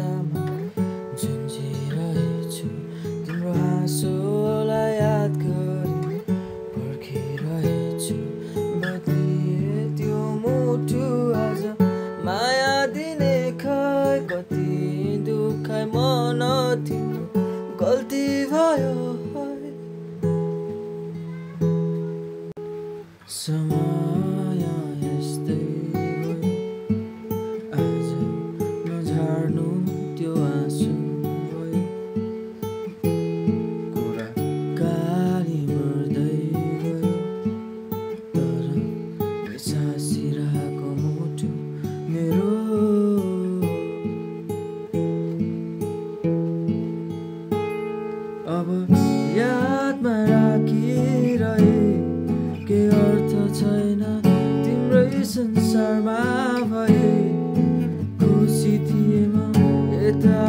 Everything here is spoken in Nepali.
आशामा झुन्झिरहेछु तिम्रो हाँसोलाई याद गरी पर्खिरहेछु बदलिए त्यो मुटु आज माया दिने खै कति दुखाइ मन तिम्रो गल्ती भयो समय यस्तै आज नझाड्नु त्यो आँसु भयो कुरा गाली मर्दै गयो तर बेसासिरहेको मुटु मेरो अब यादमा राखिरहे के अर्थ छैन तिम्रै संसारमा भए खुसी थिए म यता